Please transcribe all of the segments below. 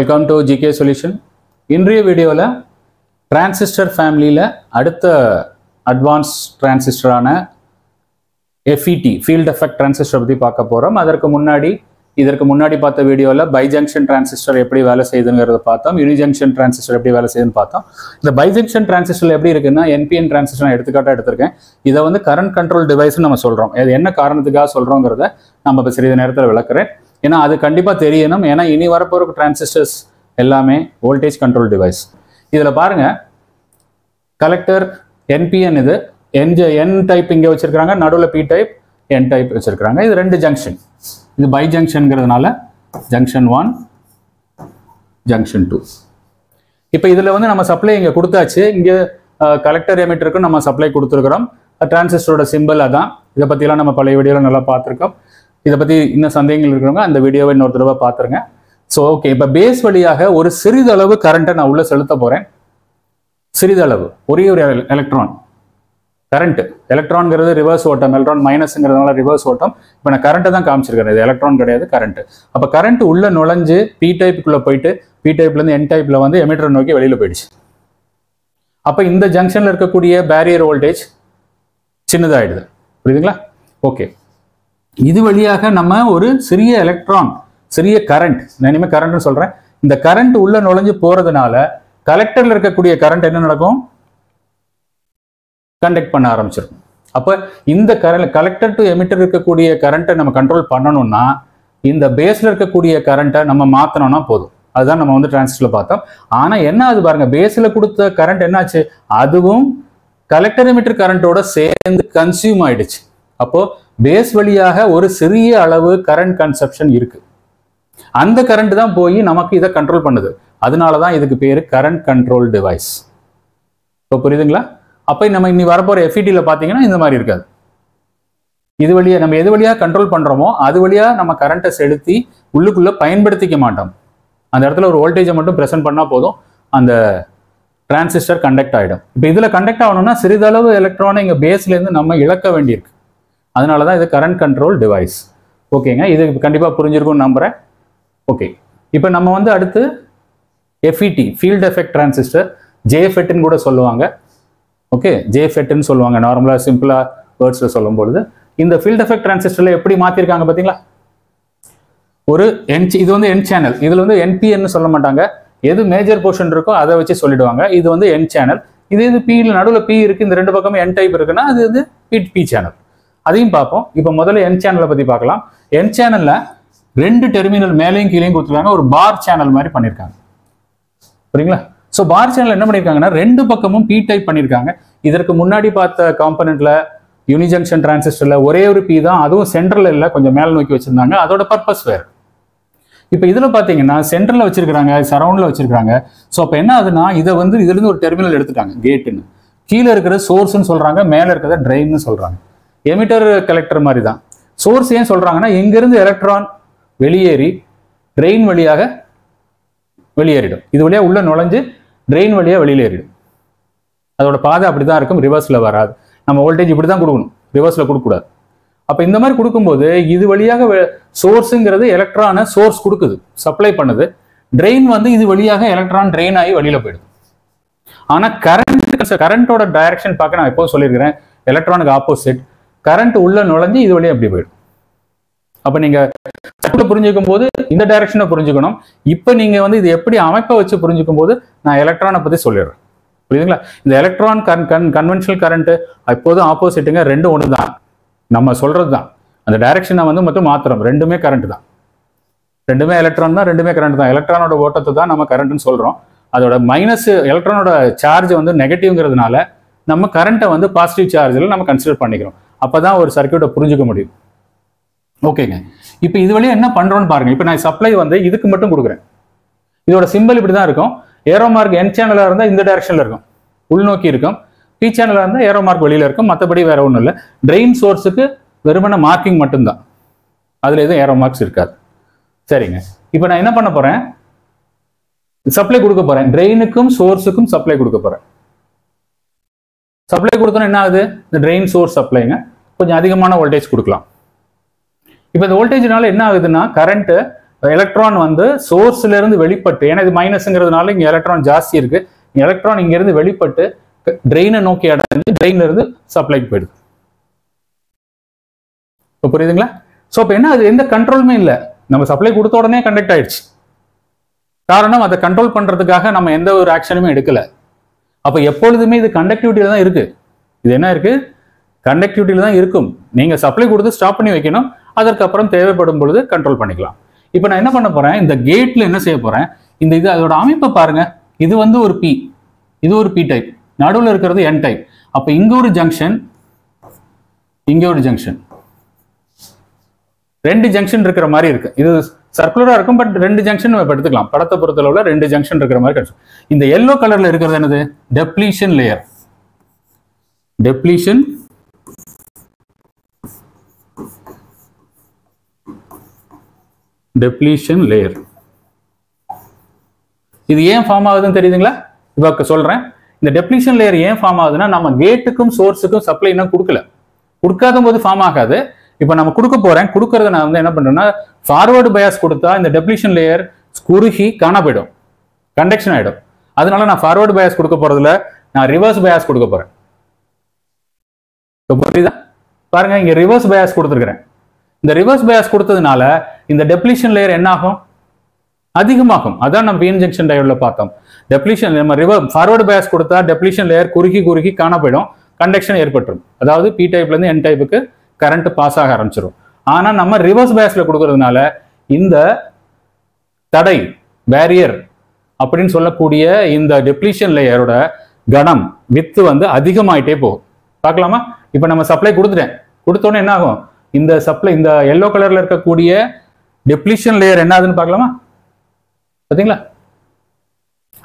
Welcome to GK Solution. இன்றைய வீடியோவில் transistor ஃபேமிலியில் அடுத்த அட்வான்ஸ் டிரான்சிஸ்டரான FET ஃபீல்ட் எஃபெக்ட் டிரான்சிஸ்டர் பற்றி பார்க்க போகிறோம். இதற்கு முன்னாடி பார்த்த வீடியோவில் பைஜங்ஷன் டிரான்சிஸ்டர் எப்படி வேலை செய்யுதுங்கிறத பார்த்தோம். யூனிஜங்ஷன் டிரான்சிஸ்டர் எப்படி வேலை செய்யுதுன்னு பார்த்தோம். இந்த பைஜங்ஷன் டிரான்சிஸ்டர் எப்படி இருக்குன்னா NPN டிரான்சிஸ்டர் நான் எடுத்துக்காட்டாக எடுத்திருக்கேன். இதை வந்து கரண்ட் கண்ட்ரோல் டிவைஸ்னு நம்ம சொல்கிறோம். அது என்ன காரணத்துக்காக சொல்கிறோங்கிறத நம்ம இப்போ சிறிது நேரத்தில் விளக்குறேன். ஏன்னா அது கண்டிப்பாக தெரியணும். ஏன்னா இனி வரப்போகிற டிரான்சிஸ்டர்ஸ் எல்லாமே வோல்டேஜ் கண்ட்ரோல் டிவைஸ். இதில் பாருங்க, கலெக்டர் NPN இது N டைப் இங்கே வச்சிருக்காங்க, நடுவில் P டைப் N டைப் வச்சிருக்காங்க. இது ரெண்டு ஜங்ஷன். இது பை ஜங்ஷன்ங்கிறதுனால ஜங்ஷன் 1 ஜங்ஷன் 2. இப்போ இதில் வந்து நம்ம சப்ளை இங்கே கொடுத்தாச்சு. இங்கே கலெக்டர் எமிட்டருக்கு நம்ம சப்ளை கொடுத்துருக்குறோம். டிரான்சிஸ்டரோட சிம்பிள் அதான். இதை பற்றிலாம் நம்ம பழைய வீடியோவில் நல்லா பார்த்துருக்கோம். இதை பற்றி இன்னும் சந்தேகங்கள் இருக்கிறவங்க அந்த வீடியோவை இன்னொரு தடவை பார்த்துருங்க. ஸோ ஓகே, இப்போ பேஸ் வழியாக ஒரு சிறிதளவு கரண்ட்டை நான் உள்ளே செலுத்த போகிறேன். சிறிதளவு, ஒரே ஒரு எலக்ட்ரான் கரண்ட். எலக்ட்ரான்ங்கிறது ரிவர்ஸ் ஓட்டம், எலக்ட்ரான் மைனஸ்ங்கிறதுனால ரிவர்ஸ் ஓட்டம். இப்போ நான் கரண்ட்டை தான் காமிச்சிருக்கிறேன், இது எலக்ட்ரான் கிடையாது, கரண்ட். அப்போ கரண்ட் உள்ள நுழைஞ்சு P டைப்புக்குள்ளே போயிட்டு P டைப்லேருந்து N டைப்பில் வந்து எமிட்டரை நோக்கி வெளியில் போயிடுச்சு. அப்போ இந்த ஜங்ஷனில் இருக்கக்கூடிய பேரியர் வோல்டேஜ் சின்னதாகிடுது. புரியுதுங்களா? ஓகே, இது வழியாக நம்ம ஒரு சிறிய எலக்ட்ரான், சிறிய கரண்ட், நான் இனிமேல் கரண்ட்னு சொல்கிறேன். இந்த கரண்ட் உள்ள நுழைஞ்சு போகிறதுனால கலெக்டரில் இருக்கக்கூடிய கரண்ட் என்ன நடக்கும்? கண்டக்ட் பண்ண ஆரம்பிச்சிருக்கும். அப்போ இந்த கலெக்டர் டு எமிட்டர் இருக்கக்கூடிய கரண்ட்டை நம்ம கண்ட்ரோல் பண்ணணும்னா இந்த பேஸில் இருக்கக்கூடிய கரண்ட்டை நம்ம மாற்றணும்னா போதும். அதுதான் நம்ம வந்து டிரான்சிஸ்டரில் பார்த்தோம். ஆனால் என்ன ஆகுது பாருங்க, பேஸில் கொடுத்த கரண்ட் என்னாச்சு? அதுவும் கலெக்டர் எமிட்டர் கரண்ட்டோட சேர்ந்து கன்சியூம் ஆயிடுச்சு. அப்போ பேஸ் வழியாக ஒரு சிறிய அளவு கரண்ட் கன்சப்ஷன் இருக்கு. அந்த கரண்ட் தான் போய் நமக்கு இதை கண்ட்ரோல் பண்ணுது. அதனால தான் இதுக்கு பேர் கரண்ட் கண்ட்ரோல் டிவைஸ். இப்போ புரியுதுங்களா? அப்போ நம்ம இனி வரப்போகிற FETல பார்த்தீங்கன்னா இந்த மாதிரி இருக்காது. இது வழியாக நம்ம எது வழியாக கண்ட்ரோல் பண்ணுறோமோ அது வழியாக நம்ம கரண்ட்டை செலுத்தி உள்ளுக்குள்ளே பயன்படுத்திக்க மாட்டோம். அந்த இடத்துல ஒரு வோல்டேஜை மட்டும் ப்ரெசென்ட் பண்ணால் போதும், அந்த டிரான்சிஸ்டர் கண்டக்ட் ஆகிடும். இப்போ இதில் கண்டக்ட் ஆகணும்னா சிறிதளவு எலக்ட்ரானை இங்கே பேஸ்லேருந்து நம்ம இழக்க வேண்டியிருக்கு. அதனால தான் இது கரண்ட் கண்ட்ரோல் டிவைஸ். ஓகேங்க, இது கண்டிப்பாக புரிஞ்சிருக்கும்னு நம்புகிறேன். ஓகே, இப்போ நம்ம வந்து அடுத்து FET ஃபீல்ட் எஃபெக்ட் டிரான்சிஸ்டர், JFETன்னு கூட சொல்லுவாங்க. ஓகே, JFETன்னு சொல்லுவாங்க நார்மலாக, சிம்பிளாக வேர்ட்ஸில் சொல்லும் பொழுது. இந்த ஃபீல்ட் எஃபெக்ட் டிரான்சிஸ்டரில் எப்படி மாற்றிருக்காங்க பார்த்தீங்களா? ஒரு இது வந்து N சேனல். இதில் வந்து NPN சொல்ல மாட்டாங்க. எது மேஜர் போர்ஷன் இருக்கோ அதை வச்சு சொல்லிடுவாங்க. இது வந்து N சேனல். இது P நடுவில் P இருக்குது, இந்த ரெண்டு பக்கமும் N டைப் இருக்குன்னா அது வந்து P சேனல். அதையும் பார்ப்போம். இப்போ முதல்ல N சேனலை பற்றி பார்க்கலாம். N சேனலில் ரெண்டு டெர்மினல் மேலேயும் கீழேயும் கொடுத்துருக்காங்க. ஒரு பார் சேனல் மாதிரி பண்ணியிருக்காங்க. புரியுங்களா? ஸோ பார் சேனல் என்ன பண்ணியிருக்காங்கன்னா ரெண்டு பக்கமும் P டைப் பண்ணியிருக்காங்க. இதற்கு முன்னாடி பார்த்த காம்பனண்ட்ல யூனிஜங்ஷன் டிரான்சிஸ்டர்ல ஒரே ஒரு P தான், அதுவும் சென்டரில் இல்லை, கொஞ்சம் மேலே நோக்கி வச்சிருந்தாங்க. அதோட பர்பஸ் வேறு. இப்போ இதில் பார்த்தீங்கன்னா சென்டரில் வச்சிருக்காங்க, சரௌண்டில் வச்சிருக்காங்க. ஸோ அப்போ என்ன ஆகுதுன்னா இதை வந்து இதுலேருந்து ஒரு டெர்மினல் எடுத்துட்டாங்க, கேட்டுன்னு. கீழே இருக்கிறது சோர்ஸ்ன்னு சொல்கிறாங்க, மேலே இருக்கிறத ட்ரெயின்னு சொல்கிறாங்க. எமிட்டர் கலெக்டர் மாதிரி தான். சோர்ஸ் ஏன் சொல்கிறாங்கன்னா இங்கிருந்து எலக்ட்ரான் வெளியேறி ட்ரெயின் வழியாக வெளியேறிடும். இது வழியாக உள்ள நுழைஞ்சு ட்ரெயின் வழியாக வெளியேறிடும். அதோட பாதை அப்படி தான் இருக்கும், ரிவர்ஸில் வராது. நம்ம வோல்டேஜ் இப்படி தான் கொடுக்கணும், ரிவர்ஸில் கொடுக்கக்கூடாது. அப்போ இந்த மாதிரி கொடுக்கும்போது இது வழியாக சோர்ஸுங்கிறது எலக்ட்ரானை சோர்ஸ் கொடுக்குது, சப்ளை பண்ணுது. ட்ரெயின் வந்து இது வழியாக எலக்ட்ரான் ட்ரெயின் ஆகி வெளியில் போயிடுது. ஆனால் கரண்டோட டைரக்ஷன் பார்க்க நான் எப்போது சொல்லியிருக்கிறேன், எலக்ட்ரானுக்கு ஆப்போசிட். கரண்ட் உள்ள நுழைஞ்சு இது வழியாக அப்படி போயிடும். அப்போ நீங்கள் புரிஞ்சுக்கும் போது இந்த டைரக்ஷனை புரிஞ்சுக்கணும். இப்போ நீங்கள் வந்து இது எப்படி அமைப்பை வச்சு புரிஞ்சுக்கும் போது நான் எலக்ட்ரானை பற்றி சொல்லிடுறேன். புரியுதுங்களா? இந்த எலக்ட்ரான் கன்வென்ஷனல் கரண்ட் எப்போதும் ஆப்போசிட்டுங்க, ரெண்டும் ஒன்று தான். நம்ம சொல்றது தான், அந்த டைரக்ஷனை வந்து மட்டும் மாத்திரம். ரெண்டுமே கரண்ட் தான், ரெண்டுமே எலக்ட்ரான் தான், ரெண்டுமே கரண்ட் தான். எலக்ட்ரானோட ஓட்டத்தை தான் நம்ம கரண்ட்னு சொல்கிறோம். அதோட மைனஸ் எலக்ட்ரானோட சார்ஜ் வந்து நெகட்டிவ்ங்கிறதுனால நம்ம கரண்ட்டை வந்து பாசிட்டிவ் சார்ஜில் நம்ம கன்சிடர் பண்ணிக்கிறோம். அப்போ தான் ஒரு சர்க்யூட்டை புரிஞ்சுக்க முடியும். ஓகேங்க, இப்போ இது வழியாக என்ன பண்ணுறோன்னு பாருங்கள். இப்போ நான் சப்ளை வந்து இதுக்கு மட்டும் கொடுக்குறேன். இதோட சிம்பிள் இப்படி தான் இருக்கும். ஏரோ மார்க் N சேனலாக இருந்தால் இந்த டைரக்ஷனில் இருக்கும், உள்நோக்கி இருக்கும். P சேனலாக இருந்தால் ஏரோ மார்க் வெளியில் இருக்கும். மற்றபடி வேற ஒன்றும் இல்லை. ட்ரெயின் சோர்ஸுக்கு வெறுமன மார்க்கிங் மட்டும்தான், அதில் எதுவும் ஏரோ மார்க்ஸ் இருக்காது. சரிங்க, இப்போ நான் என்ன பண்ண போகிறேன், சப்ளை கொடுக்க போகிறேன். ட்ரெயினுக்கும் சோர்ஸுக்கும் சப்ளை கொடுக்க போகிறேன். சப்ளை கொடுத்தோன்னா என்ன ஆகுது, இந்த ட்ரெயின் சோர்ஸ் சப்ளைங்க கொஞ்சம் அதிகமான வோல்டேஜ் கொடுக்கலாம். இப்போ இந்த வோல்டேஜ்னால என்ன ஆகுதுன்னா கரண்ட் எலக்ட்ரான் வந்து சோர்ஸ்ல இருந்து வெளிப்பட்டு, ஏன்னா இது மைனஸ்ங்கிறதுனால இங்க எலக்ட்ரான் ஜாஸ்தி இருக்கு, எலக்ட்ரான் இங்க இருந்து வெளிப்பட்டு ட்ரெயினை நோக்கி அடைஞ்சு ட்ரெயின்ல இருந்து சப்ளைக்கு போயிடுது. இப்போ புரியுதுங்களா? ஸோ இப்போ என்ன, அது எந்த கண்ட்ரோலுமே இல்லை, நம்ம சப்ளை கொடுத்த உடனே கண்டக்ட் ஆயிடுச்சு. காரணம் அதை கண்ட்ரோல் பண்றதுக்காக நம்ம எந்த ஒரு ஆக்ஷனுமே எடுக்கல. அப்போ எப்பொழுதுமே இது கண்டக்டிவிட்டியில தான் இருக்கு. இது என்ன இருக்கு, கண்டக்டிவிட்டியில தான் இருக்கும். நீங்க சப்ளை கொடுத்து ஸ்டாப் பண்ணி வைக்கணும், அதற்கப்புறம் தேவைப்படும் பொழுது கண்ட்ரோல் பண்ணிக்கலாம். இப்போ நான் என்ன பண்ண போறேன், இந்த கேட்ல என்ன செய்ய போறேன், இந்த இது அதோட அமைப்பை பாருங்க. இது வந்து ஒரு பி, இது ஒரு பி டைப், நடுவில் இருக்கிறது என் டைப். அப்போ இங்க ஒரு ஜங்ஷன், இங்க ஒரு ஜங்ஷன், ரெண்டு ஜங்ஷன் இருக்கிற மாதிரி இருக்கு. இது சர்க்குலரா இருக்கும், பட் ரெண்டு ஜங்ஷன் எடுத்துக்கலாம். படத்தை பொறுத்தளவுல ரெண்டு ஜங்ஷன் இருக்கிற மாதிரி கிடைக்கும். இந்த எல்லோ கலர்ல இருக்கிறது என்னது, depletion layer. Depletion depletion layer. இது ஏன் ஃபார்ம் ஆகுதுன்னு தெரியுதுங்களா? இப்போ சொல்றேன். இந்த டெப்ளீஷன் லேயர் ஏன் ஃபார்ம் ஆகுதுன்னா, நம்ம கேட்டுக்கும் சோர்ஸுக்கும் சப்ளை இன்னும் கொடுக்கல. கொடுக்காத போது ஃபார்ம் ஆகாது. இப்போ நம்ம கொடுக்க போறேன், கொடுக்கறத நான் வந்து என்ன பண்றேன்னா, ஃபார்வர்டு பயாஸ் கொடுத்தா இந்த டெப்ளீஷன் லேயர் குறுகி காண போயிடும், கண்டக்ஷன் ஆயிடும். அதனால நான் ஃபார்வர்டு பயாஸ் கொடுக்க போறதுல நான் ரிவர்ஸ் பயாஸ் கொடுக்க போறேன். புரியுதா? பாருங்க, இங்க ரிவர்ஸ் பயாஸ் கொடுத்துருக்கிறேன். இந்த ரிவர்ஸ் பயாஸ் கொடுத்ததுனால இந்த டெப்ளீஷன் லேயர் என்ன ஆகும், அதிகமாகும். அதான் நம்ம பிஎன் ஜங்ஷன் டயோட்ல பார்த்தோம். டெப்ளீஷன் நம்ம ஃபார்வர்டு பயாஸ் கொடுத்தா டெப்ளீஷன் லேயர் குறுகி குறுகி காண போயிடும், கண்டக்ஷன் ஏற்பட்டுரும். அதாவது பி டைப்ல இருந்து என் டைப்புக்கு கரண்ட் பாஸ் ஆக ஆரம்பிச்சிடும். ஆனா நம்ம ரிவர்ஸ் பயாஸ்ல கொடுக்கறதுனால இந்த தடை, பேரியர் அப்படின்னு சொல்லக்கூடிய இந்த டெப்ளீஷன் லேயரோட கணம், வித்து வந்து அதிகமாயிட்டே போகும். பார்க்கலாமா? இப்ப நம்ம சப்ளை கொடுத்துட்டேன், கொடுத்தோன்னே என்ன ஆகும், இந்த சப்ளை, இந்த எல்லோ கலர்ல இருக்கக்கூடிய டெப்ளீஷன் லேயர் என்ன ஆகுதுன்னு பார்க்கலாமா? பாத்தீங்களா?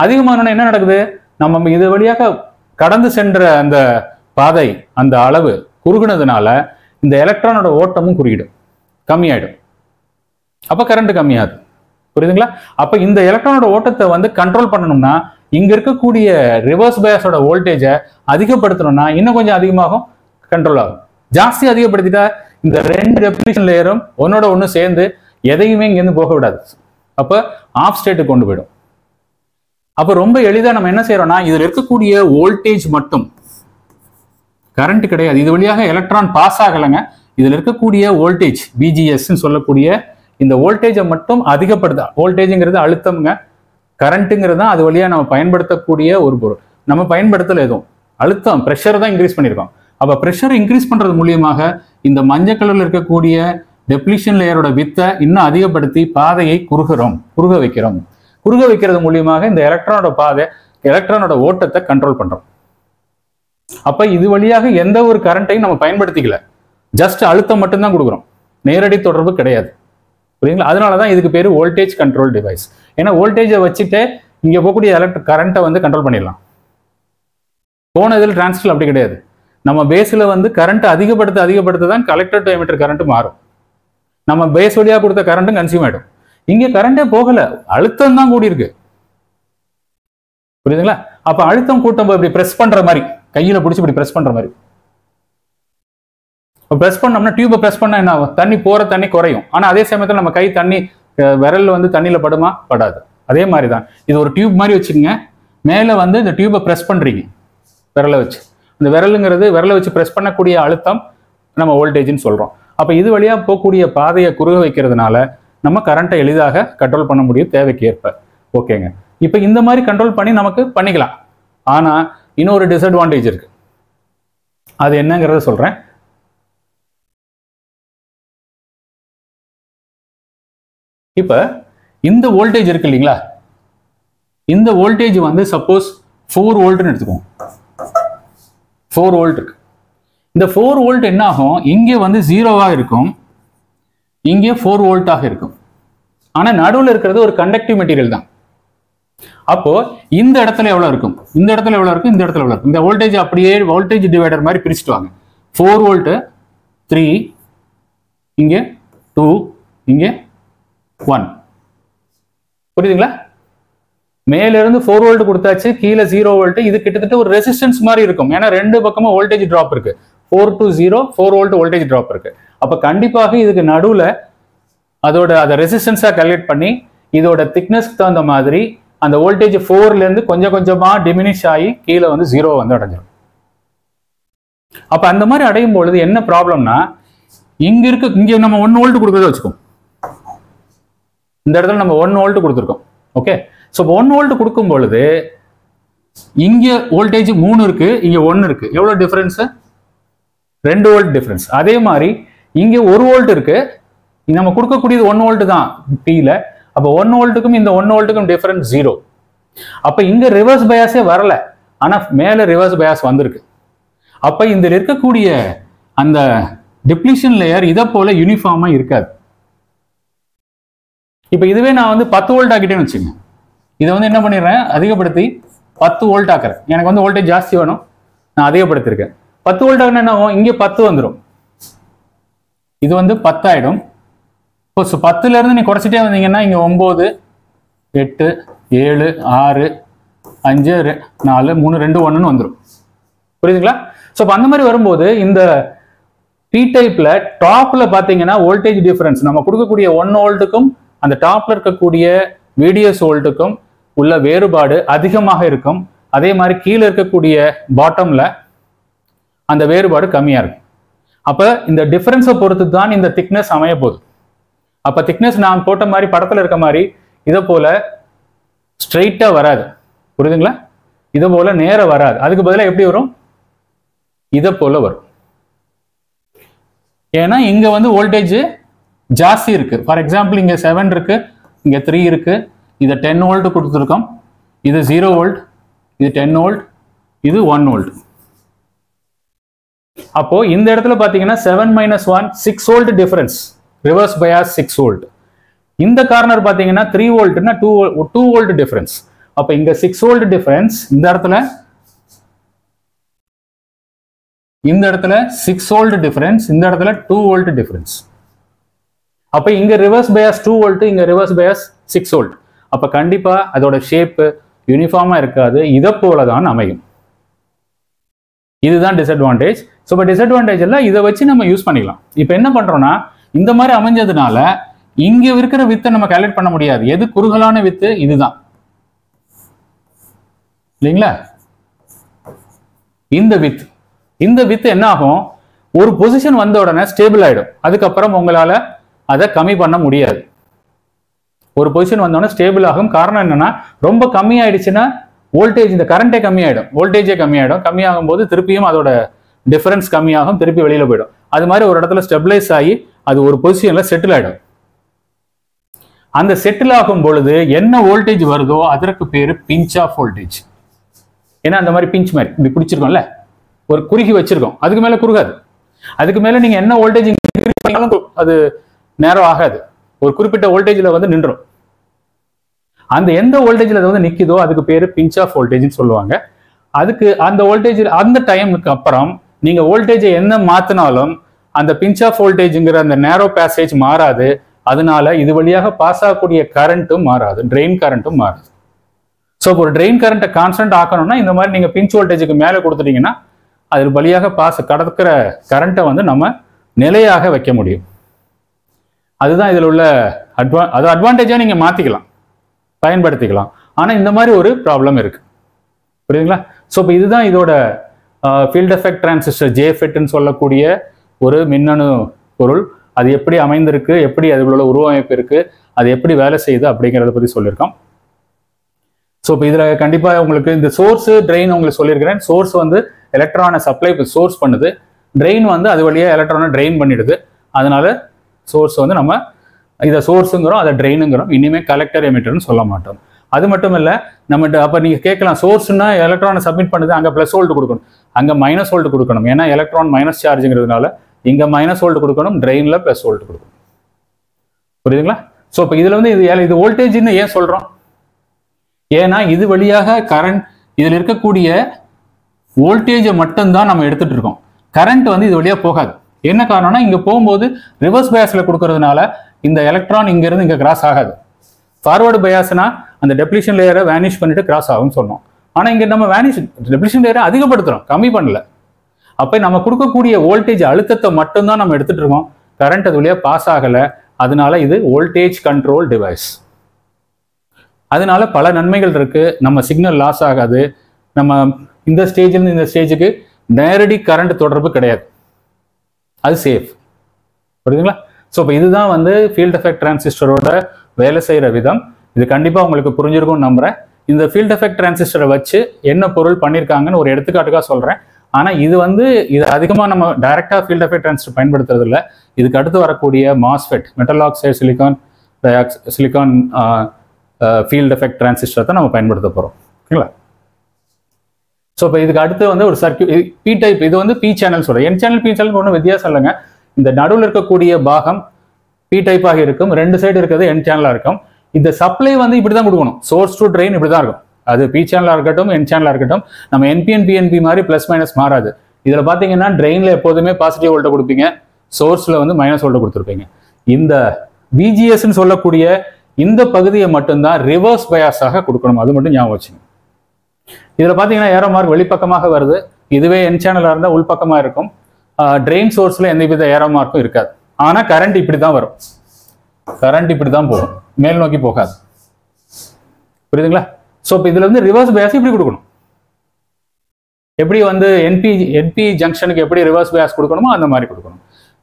அதிகமான என்ன நடக்குது, நம்ம இது வழியாக கடந்து சென்ற அந்த பாதை, அந்த அளவு குறுகுனதுனால இந்த எலக்ட்ரானோட ஓட்டமும் குறுகிடும், கம்மியாயிடும். அப்ப கரண்ட் கம்மியாது. புரியுதுங்களா? அப்ப இந்த எலக்ட்ரானோட ஓட்டத்தை வந்து கண்ட்ரோல் பண்ணணும்னா, இங்க இருக்கக்கூடிய ரிவர்ஸ் பயாஸோட வோல்டேஜை அதிகப்படுத்தணும்னா இன்னும் கொஞ்சம் அதிகமாகும், கண்ட்ரோல் ஆகும். ஜாஸ்தி அதிகப்படுத்திட்டா இந்த ரெண்டு டெப்ளீஷன் லேயரும் ஒன்னோட ஒன்று சேர்ந்து எதையுமே இங்கேருந்து போக விடாது. அப்ப ஆஃப் ஸ்டேட்டுக்கு கொண்டு போயிடும். அப்ப ரொம்ப எளிதா நம்ம என்ன செய்யறோம்னா, இதுல இருக்கக்கூடிய வோல்டேஜ் மட்டும், கரண்ட் கிடையாது, இது வழியாக எலக்ட்ரான் பாஸ் ஆகலைங்க. இதுல இருக்கக்கூடிய வோல்டேஜ் பிஜிஎஸ் சொல்லக்கூடிய இந்த வோல்டேஜை மட்டும் அதிகப்படுத்த, வோல்டேஜ்ங்கிறது அழுத்தம்ங்க, கரண்ட்டுங்கிறது தான் அது வழியா நம்ம பயன்படுத்தக்கூடிய ஒரு பொருள். நம்ம பயன்படுத்தல எதுவும், அழுத்தம் ப்ரெஷர் தான் இன்க்ரீஸ் பண்ணியிருக்கோம். அப்ப ப்ரெஷர் இன்க்ரீஸ் பண்றது மூலியமாக இந்த மஞ்சள் கலர்ல இருக்கக்கூடிய டெப்ளீஷன் லேயரோட வித்தை இன்னும் அதிகப்படுத்தி பாதையை குறுக வைக்கிறோம். குறுக வைக்கிறது மூலியமாக இந்த எலக்ட்ரானோட பாதை, எலக்ட்ரானோட ஓட்டத்தை கண்ட்ரோல் பண்றோம். அப்ப இது வழியாக எந்த ஒரு கரண்ட்டையும் நம்ம பயன்படுத்திக்கல, ஜஸ்ட் அழுத்தம் மட்டும்தான் கொடுக்குறோம், நேரடி தொடர்பு கிடையாது. புரியுங்களா? அதனாலதான் இதுக்கு பேரு வோல்டேஜ் கண்ட்ரோல் டிவைஸ். ஏன்னா வோல்டேஜை வச்சுட்டு இங்க போகக்கூடிய கரண்ட்டை வந்து கண்ட்ரோல் பண்ணிடலாம். போன இதில் டிரான்சிஸ்டர் அப்படி கிடையாது. நம்ம பேஸ்ல வந்து கரண்ட் அதிகப்படுத்த தான் கலெக்டர் டு எமிட்டர் கரண்ட் மாறும். நம்ம பேஸ் வழியா கொடுத்த கரண்ட்டும் கன்சியூம் ஆயிடும். இங்க கரண்டே போகல, அழுத்தம் தான் கூடி இருக்கு. புரியுதுங்களா? அப்ப அழுத்தம் கூட்டம் இப்படி பிரஸ் பண்ற மாதிரி, கையில பிடிச்சி இப்படி பிரஸ் பண்ற மாதிரி பிரஸ் பண்ணோம்னா, டியூபை பிரஸ் பண்ணா என்ன ஆகும், தண்ணி போற தண்ணி குறையும். ஆனா அதே சமயத்தில் நம்ம கை தண்ணி, விரல் வந்து தண்ணியில படுமா, படாது. அதே மாதிரி தான் இது ஒரு டியூப் மாதிரி வச்சுக்கோங்க. மேல வந்து இந்த டியூபை பிரஸ் பண்றீங்க விரலை வச்சு, இந்த விரலை வச்சு பிரஸ் பண்ணக்கூடிய அழுத்தம் நம்ம வோல்டேஜ்னு சொல்றோம். அப்ப இது வழியா போகக்கூடிய பாதையை குறுக வைக்கிறதுனால நம்ம கரண்ட்டை எளிதாக கண்ட்ரோல் பண்ண முடியும் தேவைக்கு ஏற்ப. ஓகேங்க. இப்ப இந்த மாதிரி கண்ட்ரோல் பண்ணி நமக்கு பண்ணிக்கலாம். ஆனா இன்னொரு டிஸ்அட்வான்டேஜ் இருக்கு, அது என்னங்கிறத சொல்றேன். இப்ப இந்த வோல்டேஜ் இருக்கு இல்லைங்களா, இந்த வோல்டேஜ் வந்து சப்போஸ் 4 வோல்ட்னு எடுத்துக்கோங்க. 4 வோல்ட் இருக்கு. இந்த 4 வோல்ட் என்ன ஆகும், இங்கே வந்து 0வா இருக்கும், இங்கே 4 வோல்ட்டாக இருக்கும். ஆனா நடுவில் இருக்கிறது ஒரு கண்டக்டிவ் மெட்டீரியல் தான். அப்போ இந்த இடத்துல எவ்வளவு இருக்கும், இந்த இடத்துல எவ்வளவு இருக்கும், இந்த இடத்துல எவ்வளவு இருக்கும். இந்த வோல்டேஜ் அப்படியே வோல்டேஜ் டிவைடர் மாதிரி பிரிச்சுட்டு வாங்க. 4 வோல்ட், 3, இங்கே 2, இங்கே 1. புரியுதுங்களா? மேல இருந்து 4 வோல்ட் கொடுத்தாச்சு, கீழே 0 வோல்ட். இது கிட்டத்தட்ட ஒரு ரெசிஸ்டன்ஸ் மாதிரி இருக்கும். ஏன்னா ரெண்டு பக்கமும் வோல்டேஜ் டிராப் இருக்கு. 4 to 0, 4 வோல்ட் வோல்டேஜ் டிராப் இருக்கு. அப்ப கண்டிப்பாக இதுக்கு நடுவுல அதை ரெசிஸ்டன்ஸா கால்குலேட் பண்ணி இதோட திக்னஸ்க்கு தகுந்த மாதிரி அந்த வோல்டேஜ் 4ல இருந்து கொஞ்சம் கொஞ்சமா டிமினிஷ் ஆகி கீழே வந்து 0 வந்து அடைஞ்சிடும். அப்ப அந்த மாதிரி அடையும் பொழுது என்ன ப்ராப்ளம்னா, இங்க நம்ம 1 வோல்ட் கொடுக்கறத வச்சுக்கோம். இந்த இடத்துல நம்ம 1 வோல்ட் கொடுத்துருக்கோம். ஓகே, ஸோ 1 வோல்ட் கொடுக்கும் பொழுது இங்க வோல்டேஜ் 3 இருக்கு, இங்க 1 இருக்கு. எவ்வளவு டிஃபரன்ஸ்? 2 volt difference. அதே மாதிரி இங்க 1 வோல்ட் இருக்கு, நம்ம கொடுக்கக்கூடியது 1 வோல்ட் தான் பில. அப்போ 1 வோல்ட்டுக்கும் இந்த 1 வோல்ட்டுக்கும் டிஃபரன்ஸ் 0. அப்ப இங்க ரிவர்ஸ் பயாஸே வரல, ஆனா மேல ரிவர்ஸ் பயாஸ் வந்திருக்கு. அப்ப இந்த இருக்கக்கூடிய அந்த டிப்ளீஷன் லேயர் இதை போல யூனிஃபார்மா இருக்காது. இப்ப இதுவே நான் வந்து 10 வோல்ட் ஆக்கிட்டேன்னு வச்சுங்க, இதை வந்து என்ன பண்ணிடுறேன், அதிகப்படுத்தி 10 வோல்ட் ஆக்குறேன். எனக்கு வந்து வோல்டேஜ் ஜாஸ்தி வேணும், நான் அதிகப்படுத்திருக்கேன். 10 வோல்ட் ஆகுனா என்ன ஆகும், இங்கே 10 வந்துடும், இது வந்து 10 ஆயிடும். இப்போ 10ல இருந்து நீ குறைச்சிட்டே வந்தீங்கன்னா இங்க 9, 8, 7, 6, 5, 4, 3, 2, 1ன்னு வந்துடும். புரியுதுங்களா? ஸோ அந்த மாதிரி வரும்போது இந்த பி டைப்ல டாப்ல பாத்தீங்கன்னா வோல்டேஜ் டிஃபரன்ஸ் நம்ம கொடுக்கக்கூடிய 1 வோல்ட்டுக்கும் அந்த டாப்ல இருக்கக்கூடிய VDS வோல்ட்டுக்கும் உள்ள வேறுபாடு அதிகமாக இருக்கும். அதே மாதிரி கீழே இருக்கக்கூடிய பாட்டம்ல அந்த வேறுபாடு கம்மியா இருக்கும். அப்ப இந்த டிஃபரன்ஸை பொறுத்து தான் இந்த திக்னஸ் அமைய போகுது. அப்ப திக்னஸ் நான் போட்ட மாதிரி படத்துல இருக்க மாதிரி இதை போல ஸ்ட்ரெயிட்டா வராது. புரியுதுங்களா? இதை போல நேர வராது. அதுக்கு பதிலாக எப்படி வரும், இதை போல வரும். ஏன்னா இங்க வந்து வோல்டேஜ் ஜாஸ்தி இருக்கு. ஃபார் எக்ஸாம்பிள் இங்க 7 இருக்கு, இங்க 3 இருக்கு, இதை 10 வோல்ட் கொடுத்துருக்கோம், இது 0 வோல்ட், இது 10 வோல்ட், இது 1 வோல்ட். அப்போ இந்த இடத்துல பாத்தீங்கன்னா 7 - 1 6 volt difference, reverse bias 6 volt. இந்த கார்னர் பாத்தீங்கன்னா 3 வோல்ட்னா 2 வோல்ட் டிஃபரன்ஸ். அப்ப இங்க 6 வோல்ட் டிஃபரன்ஸ், இந்த இடத்துல 6 வோல்ட் டிஃபரன்ஸ், இந்த இடத்துல 2 வோல்ட் டிஃபரன்ஸ். அப்ப இங்க ரிவர்ஸ் பயாஸ் 2 வோல்ட், இங்க ரிவர்ஸ் பயாஸ் 6 வோல்ட். அப்ப கண்டிப்பா அதோட ஷேப் யூனிஃபார்மா இருக்காது, இதை போலதான் அமையும். இதுதான் டிஸ்அட்வான்டேஜ். ஸோ இப்போ டிஸ்அட்வான்டேஜ் எல்லாம் இதை வச்சு நம்ம யூஸ் பண்ணிக்கலாம். இப்போ என்ன பண்றோம்னா, இந்த மாதிரி அமைஞ்சதுனால இங்க இருக்கிற வித்தை நம்ம கால்குலேட் பண்ண முடியாது. எது குறுகலான வித்து? இதுதான், இல்லைங்களா? இந்த வித்து என்ன ஆகும், ஒரு பொசிஷன் வந்த உடனே ஸ்டேபிள் ஆயிடும். அதுக்கப்புறம் உங்களால அதை கம்மி பண்ண முடியாது. ஒரு பொசிஷன் வந்தோடனே ஸ்டேபிள் ஆகும். காரணம் என்னன்னா, ரொம்ப கம்மி ஆயிடுச்சுன்னா வோல்டேஜ், இந்த கரண்டே கம்மியாயிடும், வோல்டேஜே கம்மியாயிடும். கம்மியாகும் போது திருப்பியும் அதோட டிஃபரன்ஸ் கம்மியாகும், திருப்பி வெளியில போயிடும். அது மாதிரி ஒரு இடத்துல ஸ்டெபிளைஸ் ஆகி அது ஒரு பொசிஷன்ல செட்டில் ஆயிடும். அந்த செட்டில் ஆகும் பொழுது என்ன வோல்டேஜ் வருதோ அதற்கு பேரு பிஞ்ச் ஆஃப் வோல்டேஜ். ஏன்னா அந்த மாதிரி பிஞ்ச் மாதிரி இப்படி பிடிச்சிருக்கோம்ல, ஒரு குறுகி வச்சிருக்கோம், அதுக்கு மேல குறுகாது. அதுக்கு மேல நீங்க என்ன வோல்டேஜ் அது நேரம் ஆகாது, ஒரு குறிப்பிட்ட வோல்டேஜ்ல வந்து நின்றும். அந்த எந்த வோல்டேஜ்ல அது வந்து நிக்குதோ அதுக்கு பேரு பிஞ்ச் ஆஃப் வோல்டேஜ்னு சொல்லுவாங்க. அதுக்கு அந்த வோல்டேஜ், அந்த டைமுக்கு அப்புறம் நீங்க வோல்டேஜை என்ன மாத்தினாலும் அந்த பிஞ்ச் ஆஃப் வோல்டேஜ்ங்கிற அந்த நேரோ பேசேஜ் மாறாது. அதனால இது வழியாக பாஸ் ஆகக்கூடிய கரண்ட்டும் மாறாது, ட்ரெயின் கரண்ட்டும் மாறாது. ஸோ ஒரு ட்ரெயின் கரண்ட்டை கான்ஸ்டன்ட் ஆக்கணும்னா இந்த மாதிரி நீங்க பிஞ்ச் வோல்டேஜுக்கு மேலே கொடுத்துட்டீங்கன்னா அது வழியாக கடக்கிற கரண்ட்டை வந்து நம்ம நிலையாக வைக்க முடியும். அதுதான் இதில் உள்ள அட்வான்டேஜாக நீங்க மாத்திக்கலாம், பயன்படுத்திக்கலாம். ஆனா இந்த மாதிரி ஒரு ப்ராப்ளம் இருக்கு. புரியுதுங்களா? ஸோ இப்போ இதுதான் இதோட ஃபீல்ட் எஃபெக்ட் டிரான்சிஸ்டர் ஜேஃபெட்னு சொல்லக்கூடிய ஒரு மின்னணு பொருள். அது எப்படி அமைந்திருக்கு, எப்படி அதுக்குள்ள உருவமைப்பு இருக்கு, அது எப்படி வேலை செய்யுது அப்படிங்கிறத பத்தி சொல்லியிருக்கோம். ஸோ இப்போ இதுல கண்டிப்பா உங்களுக்கு இந்த சோர்ஸ் ட்ரெயின் உங்களுக்கு சொல்லியிருக்கிறேன். சோர்ஸ் வந்து எலக்ட்ரானை சப்ளை சோர்ஸ் பண்ணுது, ட்ரெயின் வந்து அது வழியா எலக்ட்ரானை ட்ரெயின் பண்ணிடுது. அதனால சோர்ஸ் வந்து நம்ம இதை சோர்ஸுங்கிறோம், அதை ட்ரெயினுங்கிறோம். இனிமே கலெக்டர் எமிட்டர்னு சொல்ல மாட்டோம். அது மட்டும் இல்லை, நம்ம அப்போ நீங்கள் கேட்கலாம், சோர்ஸ்னா எலக்ட்ரானை சப்மிட் பண்ணுது, அங்கே ப்ளஸ் வோல்ட் கொடுக்கணும், அங்கே மைனஸ் வோல்ட் கொடுக்கணும். ஏன்னா எலக்ட்ரான் மைனஸ் சார்ஜுங்கிறதுனால இங்கே மைனஸ் வோல்ட் கொடுக்கணும், ட்ரெயினில் ப்ளஸ் வோல்ட் கொடுக்கணும். புரியுதுங்களா? ஸோ இப்போ இதில் வந்து இது வோல்டேஜ்னு ஏன் சொல்கிறோம்? ஏன்னா இது வழியாக கரண்ட், இதில் இருக்கக்கூடிய வோல்டேஜை மட்டும்தான் நம்ம எடுத்துட்டு இருக்கோம். கரண்ட் வந்து இது வழியாக போகாது. என்ன காரணம்னா, இங்கே போகும்போது ரிவர்ஸ் பயாஸில் கொடுக்கறதுனால இந்த எலக்ட்ரான் இங்கேருந்து இங்கே கிராஸ் ஆகாது. ஃபார்வர்டு பயாஸ்னா அந்த டெப்ளிஷன் லேயரை வேனிஷ் பண்ணிட்டு கிராஸ் ஆகும்னு சொன்னோம். ஆனால் இங்கே நம்ம டெப்ளிஷன் லேயரை அதிகப்படுத்துறோம், கம்மி பண்ணல. அப்போ நம்ம கொடுக்கக்கூடிய வோல்டேஜ் அழுத்தத்தை மட்டும்தான் நம்ம எடுத்துட்டு இருக்கோம். கரண்ட் அது வழியாக பாஸ் ஆகலை. அதனால இது வோல்டேஜ் கண்ட்ரோல் டிவைஸ். அதனால பல நன்மைகள் இருக்கு. நம்ம சிக்னல் லாஸ் ஆகாது. நம்ம இந்த ஸ்டேஜில் இந்த ஸ்டேஜுக்கு நேரடி கரண்ட் தொடர்பு கிடையாது. அது சேஃப். புரியுதுங்களா? ஸோ இப்போ இதுதான் வந்து ஃபீல்ட் எஃபெக்ட் டிரான்சிஸ்டரோட வேலை செய்கிற விதம். இது கண்டிப்பாக உங்களுக்கு புரிஞ்சிருக்கும்னு நம்புறேன். இந்த ஃபீல்ட் எஃபெக்ட் டிரான்சிஸ்டரை வச்சு என்ன பொருள் பண்ணியிருக்காங்கன்னு ஒரு எடுத்துக்காட்டுக்காக சொல்கிறேன். ஆனால் இது அதிகமாக நம்ம டைரெக்டாக ஃபீல்ட் எஃபெக்ட் டிரான்சிஸ்டர் பயன்படுத்துறது இல்லை. இதுக்கு அடுத்து வரக்கூடிய MOSFET, metal oxide silicon field effect transistor தான் நம்ம பயன்படுத்த போகிறோம். ஓகேங்களா? ஸோ இப்போ இதுக்கு அடுத்து வந்து ஒரு சர்க்யூட் பி டைப். இது வந்து பி சேனல் சொல்கிறேன். என் சேனல் பி சேனல் ஒன்றும் வித்தியாசம் இல்லைங்க. இந்த நடுவில் இருக்கக்கூடிய பாகம் பி டைப்பாக இருக்கும், ரெண்டு சைடு இருக்கிறது என் சேனலாக இருக்கும். இந்த சப்ளை வந்து இப்படி தான் கொடுக்கணும். சோர்ஸ் டு ட்ரெயின் இப்படி தான் இருக்கும். அது பி சேனலாக இருக்கட்டும், என் சேனலாக இருக்கட்டும். நம்ம என்பிஎன் பிஎன்பி மாதிரி ப்ளஸ் மைனஸ் மாறாது. இதில் பார்த்தீங்கன்னா ட்ரெயினில் எப்போதுமே பாசிட்டிவ் வோல்ட்டை கொடுப்பீங்க, சோர்ஸில் வந்து மைனஸ் வோல்ட்டை கொடுத்துருப்பீங்க. இந்த பிஜிஎஸ்ன்னு சொல்லக்கூடிய இந்த பகுதியை மட்டும்தான் ரிவர்ஸ் பயாஸாக கொடுக்கணும். அது மட்டும் ஞாபகம் வச்சுங்க. இதில் பார்த்தீங்கன்னா ஏரோ மார்க் வெளிப்பக்கமாக வருது. இதுவே என் சேனலாக இருந்தால் உள்பக்கமாக இருக்கும். ட்ரெயின் சோர்ஸில் எந்தவித ஏரோ மார்க்கும் இருக்காது. ஆனால் கரண்ட் இப்படி தான் வரும். கரண்ட் இப்படி தான் போகும், மேல் நோக்கி போகாது. புரியுதுங்களா? ஸோ இப்போ இதில் வந்து ரிவர்ஸ் பயாஸ் இப்படி கொடுக்கணும். எப்படி வந்து என்பி ஜங்ஷனுக்கு எப்படி ரிவர்ஸ் பயாஸ் கொடுக்கணுமோ அந்த மாதிரி கொடுக்கணும்.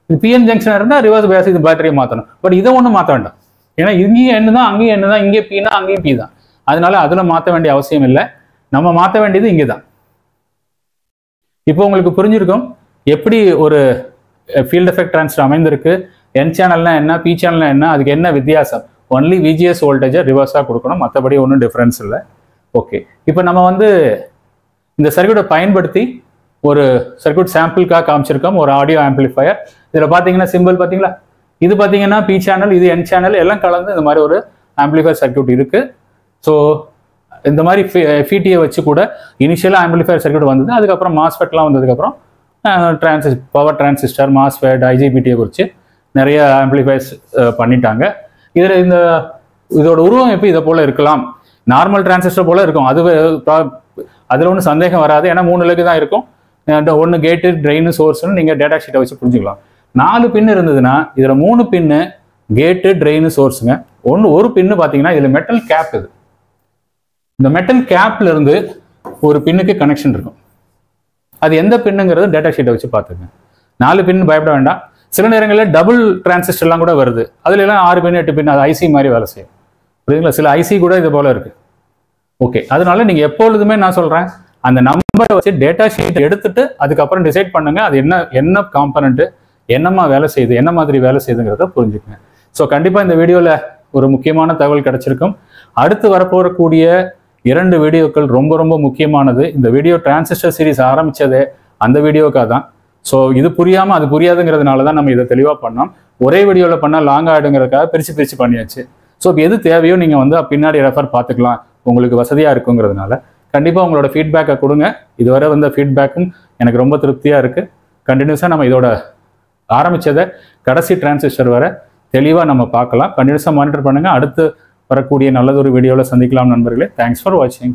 இது பிஎன் ஜங்ஷன் இருந்தால் ரிவர்ஸ் பயாஸ் இது பேட்டரியை மாற்றணும். பட் இதை ஒன்றும் மாற்ற வேண்டாம். ஏன்னா இங்கேயும் என்ன தான் அங்கேயும் என்ன தான், இங்கே பீனா அங்கேயும் பி தான். அதனால அதில் மாற்ற வேண்டிய அவசியம் இல்லை. நம்ம மாற்ற வேண்டியது இங்கே தான். இப்போ உங்களுக்கு புரிஞ்சிருக்கும் எப்படி ஒரு ஃபீல்ட் எஃபெக்ட் டிரான்சிஸ்டர் அமைந்திருக்கு, என் சேனல்னா என்ன, பி சேனல்னா என்ன, அதுக்கு என்ன வித்தியாசம். ஒன்லி விஜிஎஸ் வோல்டேஜை ரிவர்ஸாக கொடுக்கணும், மற்றபடி ஒன்றும் டிஃப்ரென்ஸ் இல்லை. ஓகே, இப்போ நம்ம வந்து இந்த சர்க்யூட்டை பயன்படுத்தி ஒரு சர்க்யூட் சாம்பிளுக்காக காமிச்சிருக்கோம். ஒரு ஆடியோ ஆம்பிளிஃபயர். இதில் பார்த்தீங்கன்னா சிம்பிள் பார்த்தீங்களா, இது பார்த்தீங்கன்னா பி சேனல், இது என் சேனல், எல்லாம் கலந்து இந்த மாதிரி ஒரு ஆம்பிளிஃபயர் சர்க்யூட் இருக்குது. ஸோ இந்த மாதிரி ஃபிடியை வச்சு கூட இனிஷியலாக ஆம்பிளிஃபயர் சர்க்யூட் வந்தது. அதுக்கப்புறம் மாஸ்ஃபெட்லாம் வந்ததுக்கப்புறம் பவர் டிரான்சிஸ்டர், மாஸ்ஃபெட், ஐஜிபிடியை குறித்து நிறைய ஆம்பிளிஃபயர்ஸ் பண்ணிட்டாங்க. இதில் இதோட உருவம் எப்படி இதை போல் இருக்கலாம், நார்மல் டிரான்சிஸ்டர் போல் இருக்கும். அதில் ஒன்றும் சந்தேகம் வராது. ஏன்னா 3 லெக் தான் இருக்கும். ஒன்று கேட்டு, ட்ரெயின், சோர்ஸ்னு நீங்கள் டேட்டா ஷீட்டை வச்சு புரிஞ்சுக்கலாம். 4 பின் இருந்ததுன்னா இதில் 3 பின்னு கேட்டு, ட்ரெயின், சோர்ஸுங்க. ஒரு பின்னு பார்த்தீங்கன்னா இதில் மெட்டல் கேப். இது இந்த மெட்டல் கேப்ல இருந்து ஒரு பின்னுக்கு கனெக்ஷன் இருக்கும். அது எந்த பின்னுங்கிறது டேட்டா ஷீட்டை வச்சு பார்த்துங்க. 4 பின் பயப்பட வேண்டாம். சில நேரங்களில் டபுள் டிரான்சிஸ்டர்லாம் கூட வருது. அதுல எல்லாம் 6 பின் 8 பின், அது ஐசி மாதிரி வேலை செய்யும். புரியுதுங்களா? சில ஐசி கூட இது போல இருக்கு. ஓகே, அதனால நீங்க எப்பொழுதுமே நான் சொல்றேன், அந்த நம்பரை வச்சு டேட்டா ஷீட் எடுத்துட்டு அதுக்கப்புறம் டிசைட் பண்ணுங்க அது என்ன காம்பனண்ட், என்னமா வேலை செய்யுது, என்ன மாதிரி வேலை செய்யுதுங்கிறத புரிஞ்சுக்கங்க. ஸோ கண்டிப்பா இந்த வீடியோல ஒரு முக்கியமான தகவல் கிடைச்சிருக்கும். அடுத்து வரப்போறக்கூடிய 2 வீடியோக்கள் ரொம்ப ரொம்ப முக்கியமானது. இந்த வீடியோ டிரான்சிஸ்டர் சீரிஸ் ஆரம்பிச்சதே அந்த வீடியோக்காக தான். ஸோ இது புரியாமல் அது புரியாதுங்கிறதுனால தான் நம்ம இதை தெளிவாக பண்ணோம். ஒரே வீடியோவில் பண்ணால் லாங் ஆகிடுங்கிறதுக்காக பிரித்து பண்ணியாச்சு. ஸோ இப்போ எது தேவையோ நீங்கள் வந்து பின்னாடி ரெஃபர் பார்த்துக்கலாம், உங்களுக்கு வசதியாக இருக்குங்கிறதுனால. கண்டிப்பாக உங்களோட ஃபீட்பேக்கை கொடுங்க. இதுவரை வந்த ஃபீட்பேக்கும் எனக்கு ரொம்ப திருப்தியாக இருக்குது. கண்டினியூஸாக நம்ம இதோட ஆரம்பித்ததை கடைசி டிரான்சிஸ்டர் வரை தெளிவாக நம்ம பார்க்கலாம். கண்டினியூஸாக மானிட்டர் பண்ணுங்கள். அடுத்து வரக்கூடிய நல்லதொரு வீடியோவில் சந்திக்கலாம் நண்பர்களே. தேங்க்ஸ் ஃபார் வாட்சிங்.